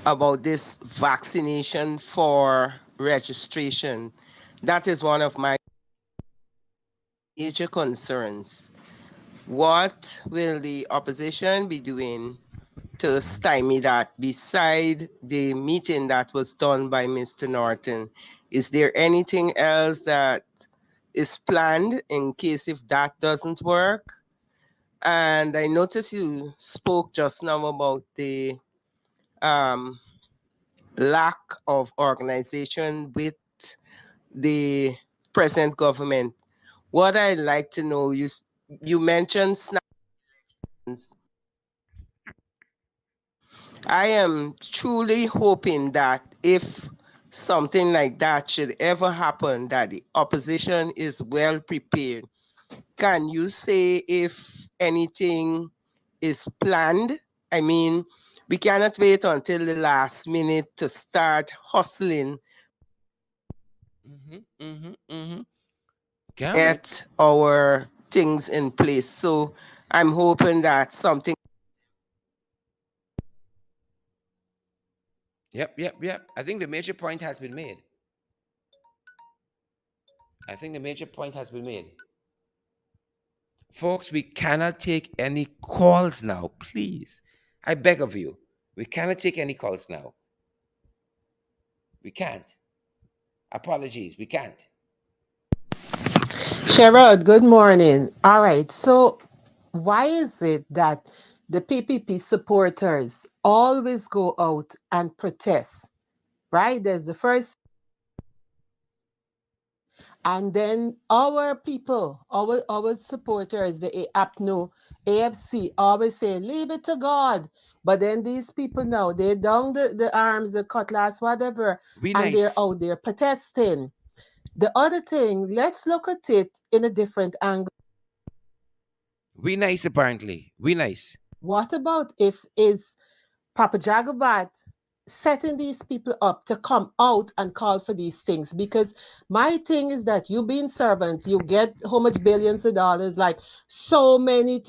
about this vaccination for registration. That is one of my major concerns. What will the opposition be doing to stymie that beside the meeting that was done by Mr. Norton? Is there anything else that is planned in case if that doesn't work? And I noticed you spoke just now about the um, lack of organization with the present government. What I'd like to know, you mentioned snaps. I am truly hoping that if something like that should ever happen, that the opposition is well prepared. Can you say if anything is planned? I mean, we cannot wait until the last minute to start hustling. Mm-hmm, mm-hmm, mm-hmm. Correct. get our things in place. So I'm hoping that something. Yep, yep, yep. I think the major point has been made. I think the major point has been made. Folks, we cannot take any calls now, please. I beg of you. We cannot take any calls now. We can't. Apologies, we can't. Sherrod, good morning. All right, so why is it that the PPP supporters always go out and protest, right? There's the first, and then our people, our supporters, the APNO, AFC, always say, leave it to God. But then these people now, they down the arms, the cutlass, whatever, We and they're nice. out there protesting. The other thing, let's look at it in a different angle. We nice apparently. We nice. What about if is Papa Jagabat setting these people up to come out and call for these things? Because my thing is that you being servant, you get how much billions of dollars, like so many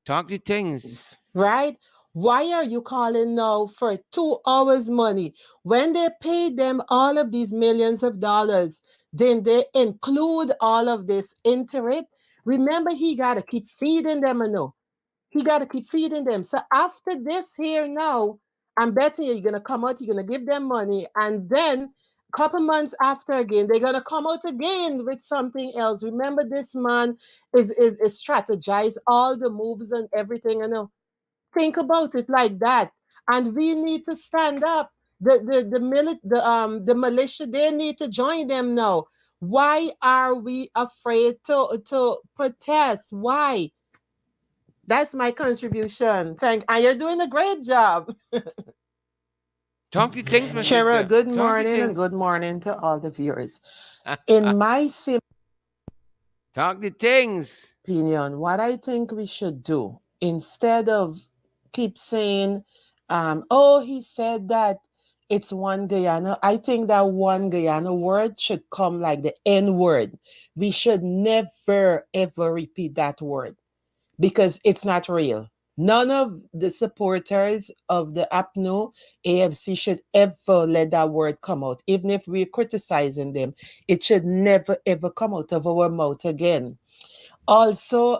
Talk the things. times, right? Why are you calling now for 2 hours money when they paid them all of these millions of dollars? Then they include all of this into it. Remember, he got to keep feeding them, and know. He got to keep feeding them. So after this here now, I'm betting you're going to come out, you're going to give them money. And then a couple months after again, they're going to come out again with something else. Remember, this man is strategize all the moves and everything. And think about it like that. And we need to stand up. The militia, they need to join them now. Why are we afraid to protest? Why? That's my contribution. And you're doing a great job. Talk the things, my Cheryl, sister. good Talk the morning and things. good morning to all the viewers. In my simple Talk the things. opinion, what I think we should do instead of keep saying, oh, he said that it's one Guyana, I think that one Guyana word should come like the N word. We should never ever repeat that word because it's not real. None of the supporters of the APNO AFC should ever let that word come out. Even if we're criticizing them, it should never ever come out of our mouth again. Also,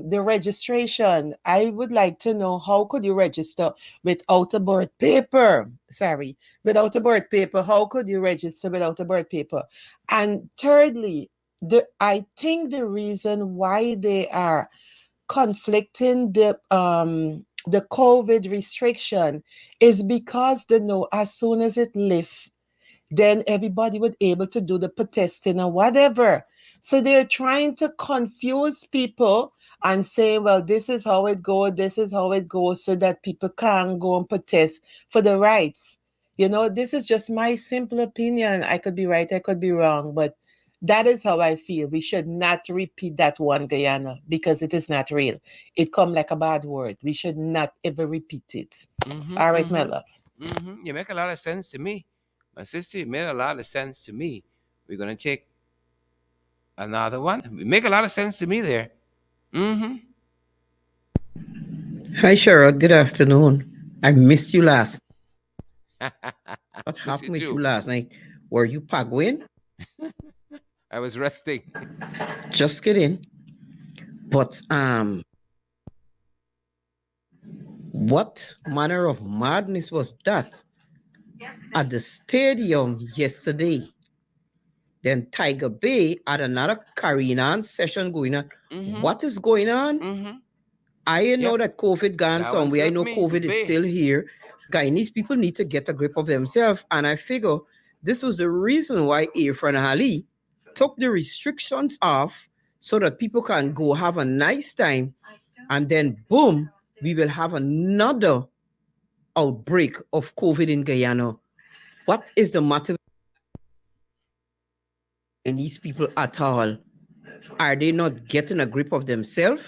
the registration. I would like to know how could you register without a birth paper? Sorry, without a birth paper. How could you register without a birth paper? And thirdly, I think the reason why they are conflicting the COVID restriction is because they know as soon as it lifts, then everybody would able to do the protesting or whatever. So they're trying to confuse people and say, well, this is how it goes, this is how it goes, so that people can go and protest for the rights. This is just my simple opinion. I could be right, I could be wrong, but that is how I feel. We should not repeat that one Guyana because it is not real. It come like a bad word. We should not ever repeat it. Mm-hmm, All right, my mm-hmm, love. mm-hmm. You make a lot of sense to me. My sister, it made a lot of sense to me. We're going to take another one. It make a lot of sense to me there. Mm-hmm. Hi, Sherrod. Good afternoon. I missed you last. What Miss you happened with you too. last night? Were you paguin? I was resting. Just kidding. But what manner of madness was that at the stadium yesterday? Then Tiger Bay had another Carina session going on. Mm-hmm. What is going on? Mm-hmm. I know Yep. that COVID gone That one somewhere. I slipped know me. The COVID is bay. still here. Guyanese people need to get a grip of themselves. And I figure this was the reason why Irfan Ali took the restrictions off so that people can go have a nice time. And then, boom, we will have another outbreak of COVID in Guyana. What is the matter with these people at all? Are they not getting a grip of themselves?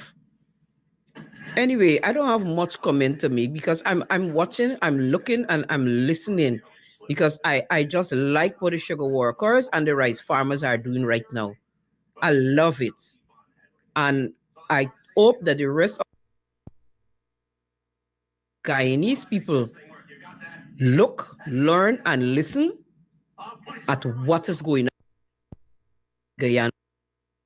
Anyway, I don't have much comment to make because I'm watching, I'm looking, and I'm listening because I just like what the sugar workers and the rice farmers are doing right now. I love it. And I hope that the rest of Guyanese people look, learn, and listen at what is going on in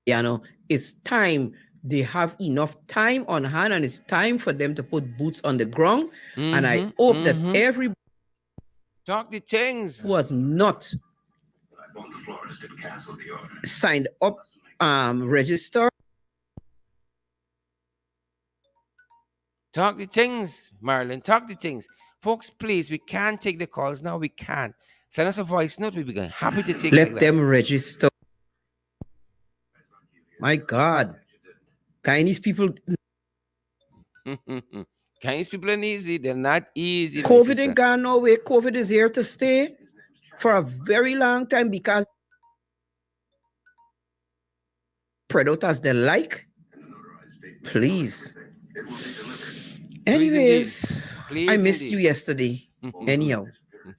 Guyana. It's time. They have enough time on hand, and it's time for them to put boots on the ground. And I Mm-hmm. hope that Mm-hmm. everybody Talk the things. who has not signed up, register. Talk the things, Marlon. Talk the things. Folks, please, we can't take the calls now. We can't. Send us a voice note. We'll be happy to take it like Let that. them register. My God, Chinese people, Chinese people are easy. They're not easy, my COVID ain't sister. gone nowhere. COVID is here to stay for a very long time because spread out as they like. Please. Please indeed. Anyways, I Please missed you indeed. yesterday. Anyhow,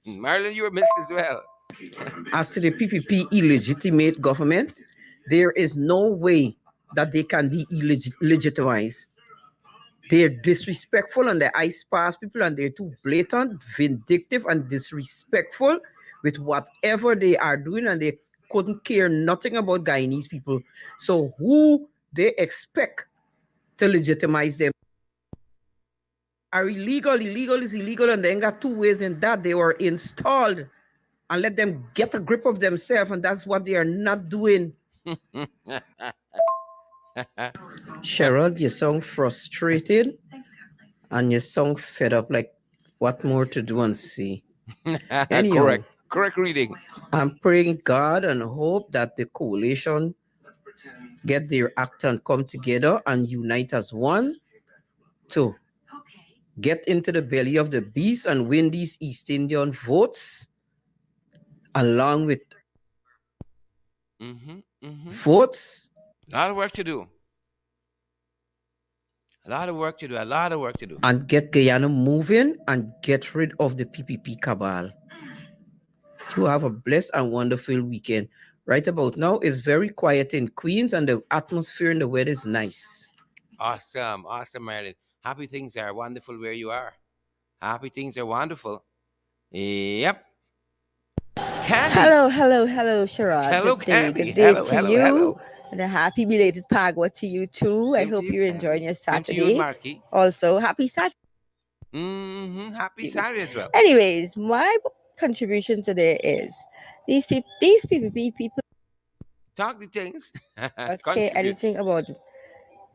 Marlon, you were missed as well. as to the PPP illegitimate government, there is no way that they can be legitimized. They're disrespectful and they ice pass people and they're too blatant, vindictive, and disrespectful with whatever they are doing, and they couldn't care nothing about Guyanese people. So who they expect to legitimize them are illegal. Illegal is illegal, and they ain't got two ways in that. They were installed and let them get a grip of themselves, and that's what they are not doing. Cheryl, you sound frustrated and you sound fed up. Like, what more to do and see? Anyhow, Correct. Correct reading. I'm praying God and hope that the coalition get their act and come together and unite as one to get into the belly of the beast and win these East Indian votes along with Mm-hmm. Mm-hmm. votes A lot of work to do. A lot of work to do. A lot of work to do. and get Guyana moving and get rid of the PPP cabal. You have a blessed and wonderful weekend. Right about now, it's very quiet in Queens and the atmosphere and the weather is nice. Awesome. Awesome, Marilyn. Happy things are wonderful where you are. Happy things are wonderful. Yep. Candy. Hello, hello, hello, Sharad. Hello, Good day, Candy. good day Hello, to hello, you. hello. And a happy belated Pagwa to you too. I Same to hope you, you're enjoying Candy. your Same to you and Saturday. Marky. Also, happy Saturday. Mm-hmm. Happy Saturday as well. Anyways, my contribution today is these people Talk the things. don't care Contribute. anything about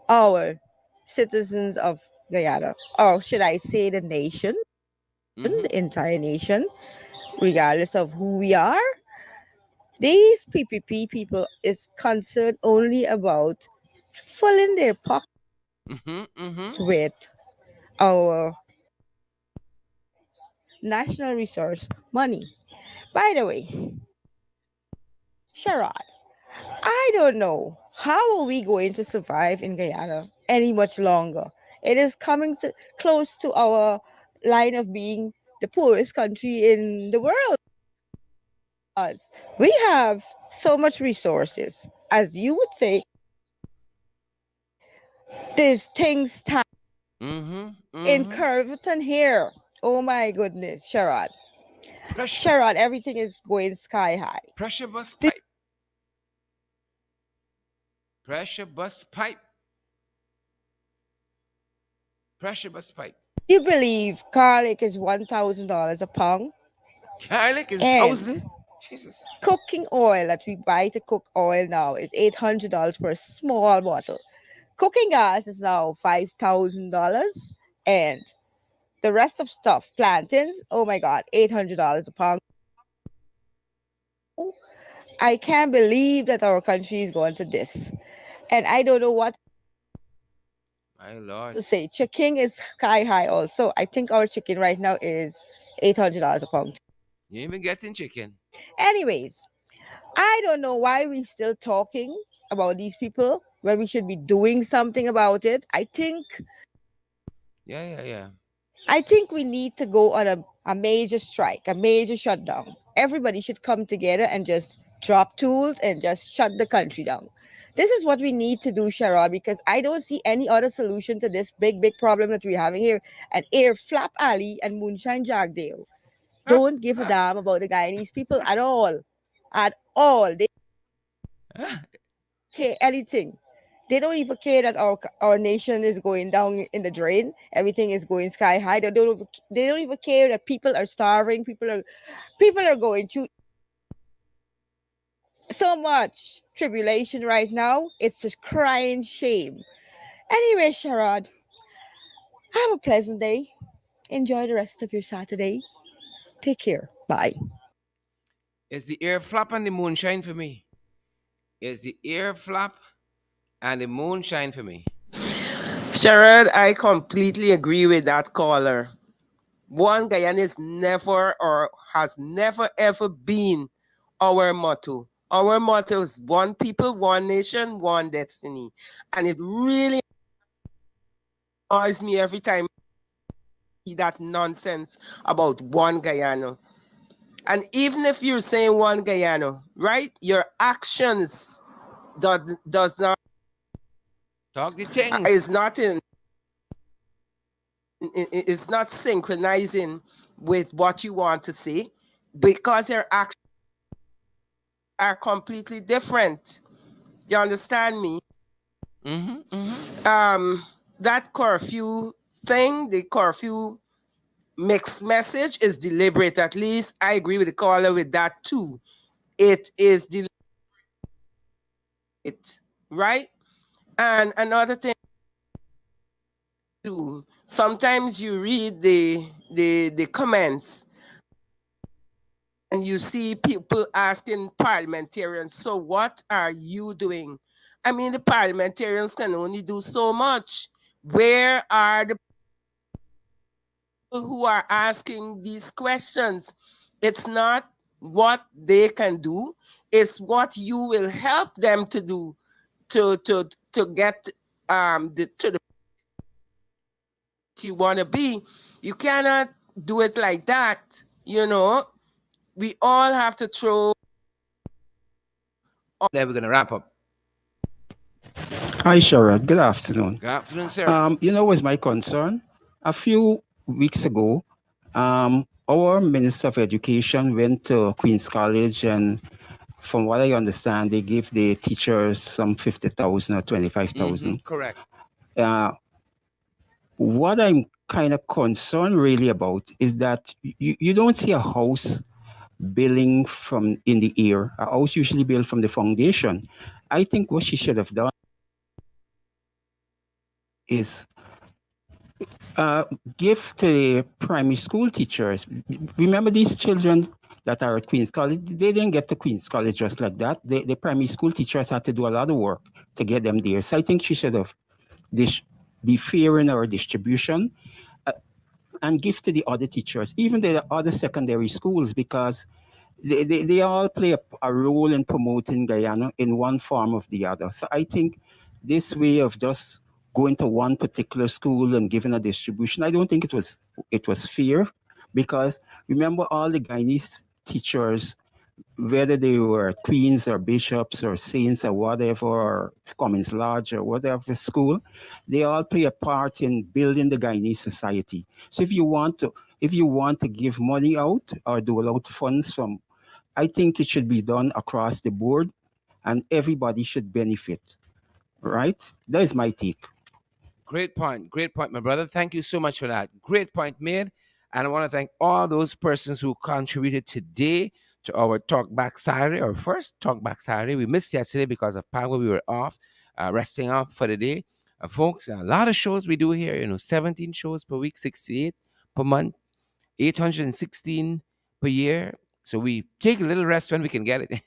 our citizens of Guyana, or should I say the nation, Mm-hmm. the entire nation, regardless of who we are. These PPP people is concerned only about filling their pockets Mm-hmm. Mm-hmm. with our national resource money. By the way, Sharad, I don't know how are we going to survive in Guyana any much longer. It is coming to, close to our line of being the poorest country in the world. Us. We have so much resources. As you would say, there's things Mm-hmm. in Mm-hmm. Curveton here. Oh my goodness, Sharad. Pressure. Sharad, everything is going sky high. Pressure bus Do pipe. Pressure bus pipe. Pressure bus pipe. you believe garlic is $1,000 a pound? Garlic is And 1,000. Jesus. cooking oil that we buy to cook oil now is $800 for a small bottle. Cooking gas is now $5,000. And the rest of stuff, plantains, oh my God, $800 a pound. I can't believe that our country is going to this. And I don't know what My Lord. to say. Chicken is sky high also. I think our chicken right now is $800 a pound. You even getting chicken. Anyways, I don't know why we still talking about these people when we should be doing something about it. Yeah, yeah, yeah. I think we need to go on a major strike, a major shutdown. Everybody should come together and just drop tools, and just shut the country down. This is what we need to do, Sherrod, because I don't see any other solution to this big problem that we're having here at Air Flap Alley and Moonshine Jagdale. Don't give a damn about the Guyanese people at all. At all. They care anything. They don't even care that our nation is going down in the drain. Everything is going sky high. They don't even care that people are starving. People are going through so much tribulation right now. It's just crying shame. Anyway, Sharad, have a pleasant day. Enjoy the rest of your Saturday. Take care. Bye. It's the air flap and the moonshine for me. It's the air flap and the moonshine for me. Sherrod, I completely agree with that caller. One Guyana is never or has never ever been our motto. Our motto is one people, one nation, one destiny. And it really annoys me every time I see that nonsense about one Guyana. And even if you're saying one Guyana, right? Your actions does not Talk the things. is not is not synchronizing with what you want to say because your actions are completely different. You understand me? Mm-hmm. Mm-hmm. That curfew thing, the curfew mixed message is deliberate. At least I agree with the caller with that too. It is deliberate, right? And another thing too, sometimes you read the comments and you see people asking parliamentarians, so what are you doing? I mean, the parliamentarians can only do so much. Where are the people who are asking these questions? It's not what they can do, it's what you will help them to do to get to the you want to be. You cannot do it like that. We all have to throw. Then we're gonna wrap up. Hi, Sharad. Good afternoon. Good afternoon, sir. What's my concern? A few weeks ago, our Minister of Education went to Queen's College, and from what I understand, they gave the teachers some 50,000 or Mm-hmm. 25,000. Correct. Uh, what I'm kind of concerned really about is that you don't see a house building from in the air. A house usually built from the foundation. I think what she should have done is uh, give to the primary school teachers. Remember these children that are at Queen's College? They didn't get to Queen's College just like that. The primary school teachers had to do a lot of work to get them there. So I think she should have be fair in our distribution uh, and give to the other teachers, even the other secondary schools, because they all play a role in promoting Guyana in one form or the other. So I think this way of just going to one particular school and giving a distribution, I don't think it was fair, because remember all the Guyanese teachers, whether they were queens or bishops or saints or whatever, or Commons Lodge or whatever school, they all play a part in building the Guyanese society. So if you want to give money out or dole out funds from, I think it should be done across the board and everybody should benefit, right? That is my take. Great point. Great point, my brother. Thank you so much for that. Great point made. And I want to thank all those persons who contributed today to our Talk Back Saturday, our first Talk Back Saturday. We missed yesterday because of power. We were off, resting up for the day. Folks, a lot of shows we do here, 17 shows per week, 68 per month. 816 per year. So we take a little rest when we can get it.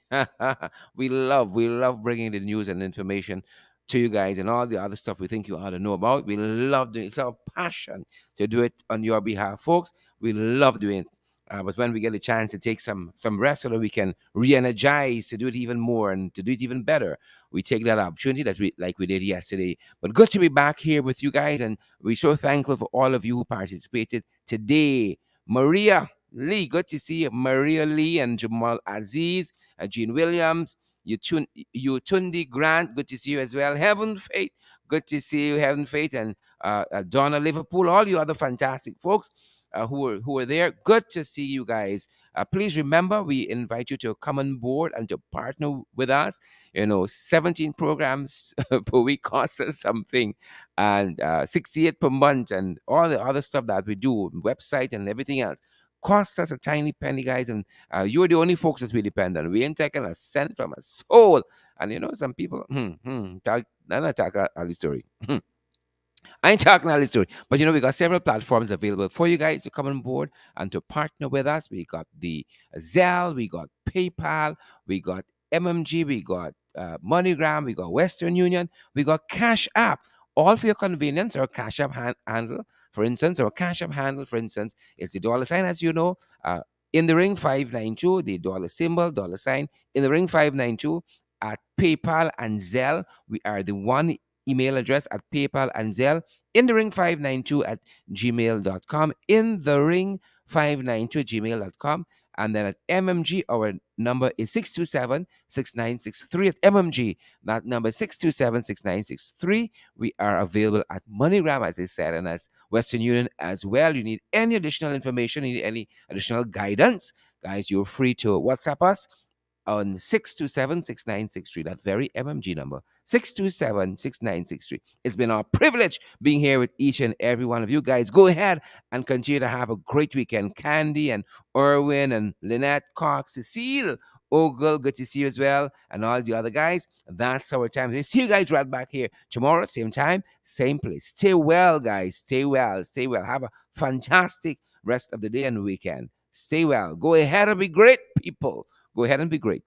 we love bringing the news and information to you guys and all the other stuff we think you ought to know about. We love doing it. It's our passion to do it on your behalf, folks. We love doing it. But when we get a chance to take some rest so that we can re-energize to do it even more and to do it even better, we take that opportunity that we like we did yesterday. But good to be back here with you guys, and we're so thankful for all of you who participated today. Maria. Lee, good to see you. Maria Lee and Jamal Aziz, Jean Williams, Tundi Grant, good to see you as well. Heaven Faith, good to see you, Heaven Faith, and Donna Liverpool, all you other fantastic folks who are there. Good to see you guys. Please remember, we invite you to come on board and to partner with us. 17 programs per week costs us something, and 68 per month, and all the other stuff that we do, website and everything else. Costs us a tiny penny, guys, and you're the only folks that we depend on. We ain't taking a cent from a soul. And some people, I'm not talking all the story. I ain't talking all this story, but we got several platforms available for you guys to come on board and to partner with us. We got the Zelle, we got PayPal, we got MMG, we got MoneyGram, we got Western Union, we got Cash App. All for your convenience. Our Cash App handle, for instance, for instance, is the dollar sign, as you know. In the ring 592, the dollar symbol, dollar sign, in the ring 592 at PayPal and Zelle. We are the one email address at PayPal and Zelle. In the ring 592 at gmail.com. In the ring 592 at gmail.com. And then at MMG, our number is 627-6963 at MMG. That number is 627-6963. We are available at MoneyGram, as I said, and as Western Union as well. You need any additional information, you need any additional guidance, guys, you're free to WhatsApp us on 627-6963. That's very MMG number, 627-6963. It's been our privilege being here with each and every one of you guys. Go ahead and continue to have a great weekend. Candy and Erwin and Lynette, Cox, Cecile, Ogle, good to see you as well, and all the other guys. That's our time. We see you guys right back here tomorrow, same time, same place. Stay well, guys. Stay well. Stay well. Have a fantastic rest of the day and weekend. Stay well. Go ahead and be great, people. Go ahead and be great.